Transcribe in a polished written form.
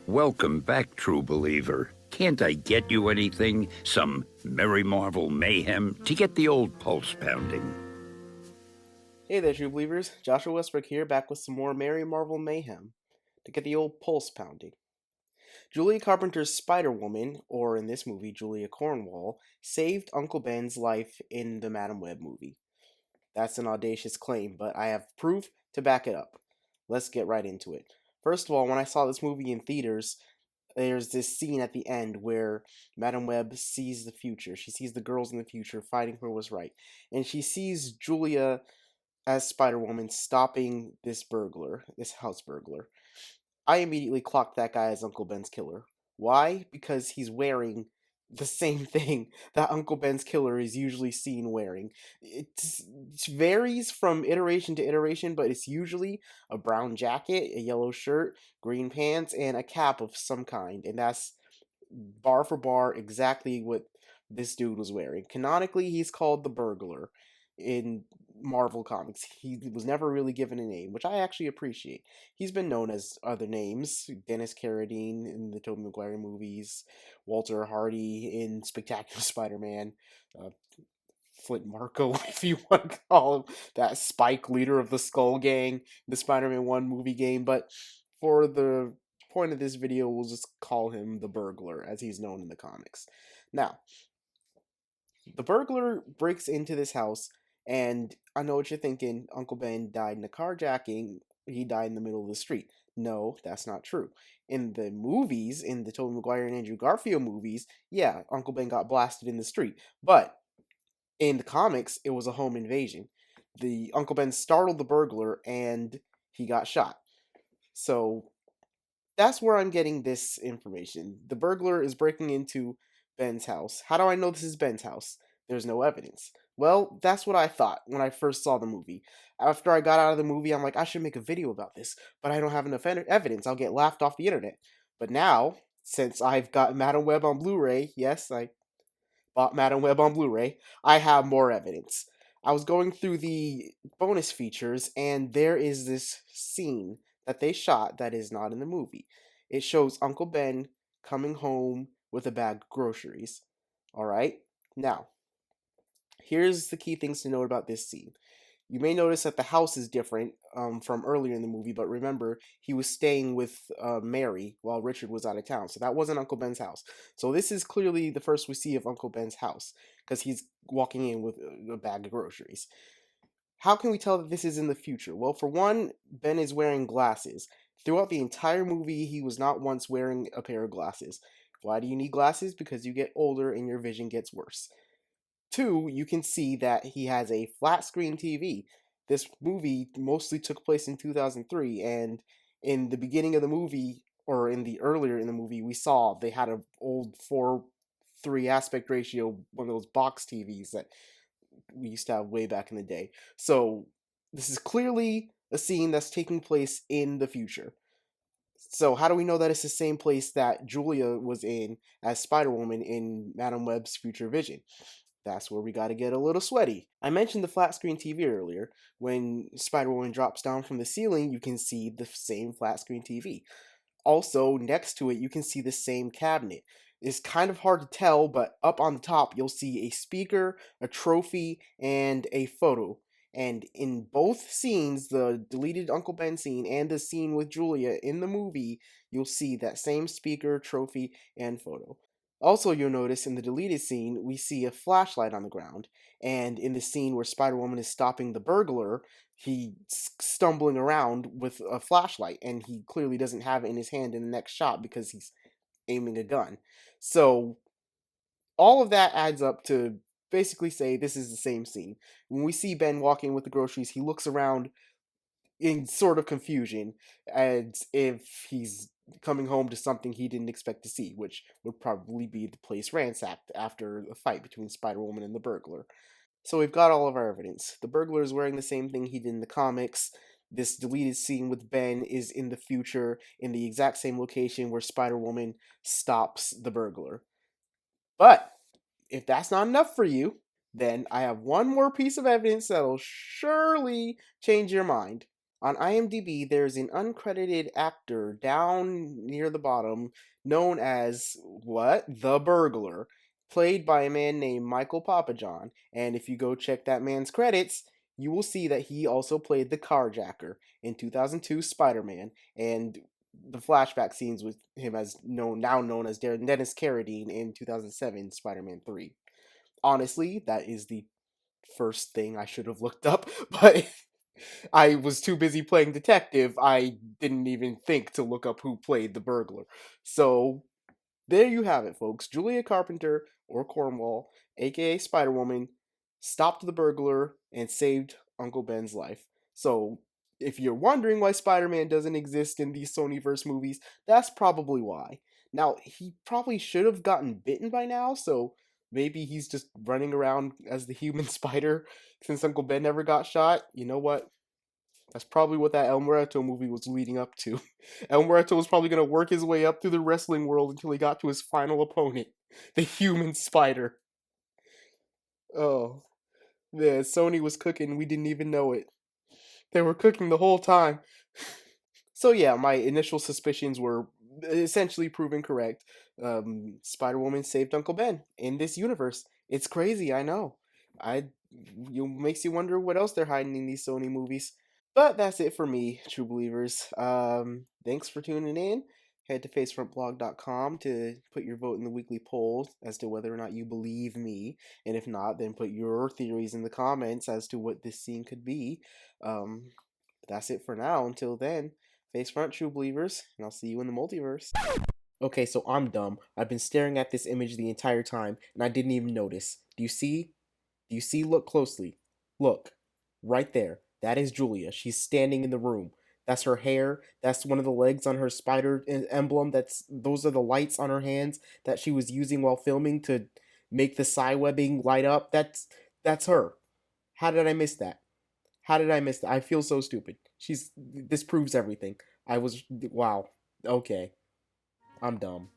Welcome back, true believer. Can't I get you anything? Some Merry Marvel mayhem to get the old pulse pounding? Hey there, true believers. Joshua Westbrook here, back with some more Merry Marvel Mayhem to get the old pulse pounding. Julia Carpenter's Spider-Woman, or in this movie, Julia Cornwall, saved Uncle Ben's life in the Madam Web movie. That's an audacious claim, but I have proof to back it up. Let's get right into it. First of all, when I saw this movie in theaters, there's this scene at the end where Madam Web sees the future. She sees the girls in the future fighting for what's right. And she sees Julia as Spider-Woman stopping this burglar, this house burglar. I immediately clocked that guy as Uncle Ben's killer. Why? Because he's wearing the same thing that Uncle Ben's killer is usually seen wearing. It varies from iteration to iteration, but it's usually a brown jacket, a yellow shirt, green pants, and a cap of some kind. And that's bar for bar exactly what this dude was wearing. Canonically, he's called the burglar in Marvel Comics. He was never really given a name, which I actually appreciate. He's been known as other names: Dennis Carradine in the Tobey Maguire movies, Walter Hardy in Spectacular Spider-Man, uh, Flint Marko, if you want to call him that Spike, leader of the Skull Gang, the Spider-Man 1 movie game. But for the point of this video, we'll just call him the burglar, as he's known in the comics. Now, the burglar breaks into this house, and I know what you're thinking. Uncle Ben died in a carjacking. He died in the middle of the street. No, that's not true. In the movies, in the Tobey Maguire and Andrew Garfield movies, yeah, Uncle Ben got blasted in the street. But in the comics, it was a home invasion. The Uncle Ben startled the burglar, and he got shot. So that's where I'm getting this information. The burglar is breaking into Ben's house. How do I know this is Ben's house? There's no evidence. Well, that's what I thought when I first saw the movie. After I got out of the movie, I'm like, I should make a video about this, but I don't have enough evidence. I'll get laughed off the internet. But now, since I've got Madam Web on Blu-ray, yes, I bought Madam Web on Blu-ray, I have more evidence. I was going through the bonus features, and there is this scene that they shot that is not in the movie. It shows Uncle Ben coming home with a bag of groceries. All right? Now, here's the key things to note about this scene. You may notice that the house is different from earlier in the movie, but remember, he was staying with Mary while Richard was out of town, so that wasn't Uncle Ben's house. So this is clearly the first we see of Uncle Ben's house, because he's walking in with a bag of groceries. How can we tell that this is in the future? Well, for one, Ben is wearing glasses. Throughout the entire movie, he was not once wearing a pair of glasses. Why do you need glasses? Because you get older and your vision gets worse. Two, you can see that he has a flat screen TV. This movie mostly took place in 2003, and in the beginning of the movie, or in the earlier in the movie, we saw they had an old 4:3 aspect ratio, one of those box TVs that we used to have way back in the day. So this is clearly a scene that's taking place in the future. So how do we know that it's the same place that Julia was in as Spider-Woman in Madam Web's future vision? That's where we got to get a little sweaty. I mentioned the flat screen TV earlier. When Spider-Woman drops down from the ceiling, you can see the same flat screen TV. Also, next to it, you can see the same cabinet. It's kind of hard to tell, but up on the top, you'll see a speaker, a trophy, and a photo. And in both scenes, the deleted Uncle Ben scene and the scene with Julia in the movie, you'll see that same speaker, trophy, and photo. Also, you'll notice in the deleted scene, we see a flashlight on the ground. And in the scene where Spider-Woman is stopping the burglar, he's stumbling around with a flashlight, and he clearly doesn't have it in his hand in the next shot because he's aiming a gun. So, all of that adds up to basically say this is the same scene. When we see Ben walking with the groceries, he looks around in sort of confusion as if he's coming home to something he didn't expect to see, which would probably be the place ransacked after a fight between Spider-Woman and the burglar. So we've got all of our evidence. The burglar is wearing the same thing he did in the comics. This deleted scene with Ben is in the future, in the exact same location where Spider-Woman stops the burglar. But if that's not enough for you, then I have one more piece of evidence that'll surely change your mind. On IMDb, there's an uncredited actor down near the bottom known as what? The Burglar, played by a man named Michael Papajohn. And if you go check that man's credits, you will see that he also played the carjacker in 2002 Spider-Man and the flashback scenes with him as known as Dennis Carradine in 2007 Spider-Man 3. Honestly, that is the first thing I should have looked up, but I was too busy playing detective. I didn't even think to look up who played the burglar. So there you have it, folks. Julia Carpenter, or Cornwall, aka Spider Woman, stopped the burglar and saved Uncle Ben's life. So if you're wondering why Spider Man doesn't exist in these Sonyverse movies, that's probably why. Now, he probably should have gotten bitten by now, so maybe he's just running around as the human spider since Uncle Ben never got shot. You know what? That's probably what that El Muerto movie was leading up to. El Muerto was probably going to work his way up through the wrestling world until he got to his final opponent, the human spider. Oh, yeah, Sony was cooking. We didn't even know it. They were cooking the whole time. So yeah, my initial suspicions were essentially proven correct. Spider-Woman saved Uncle Ben in this universe. It's crazy, I know. I you makes you wonder what else they're hiding in these Sony movies. But that's it for me, true believers. Thanks for tuning in. Head to facefrontblog.com to put your vote in the weekly poll as to whether or not you believe me. And if not, then put your theories in the comments as to what this scene could be. That's it for now. Until then, face front, true believers, and I'll see you in the multiverse. Okay, so I'm dumb. I've been staring at this image the entire time, and I didn't even notice. Do you see? Do you see? Look closely. Look. Right there. That is Julia. She's standing in the room. That's her hair. That's one of the legs on her spider emblem. Those are the lights on her hands that she was using while filming to make the psi webbing light up. That's her. How did I miss that? How did I miss that? I feel so stupid. This proves everything. Wow. Okay. I'm dumb.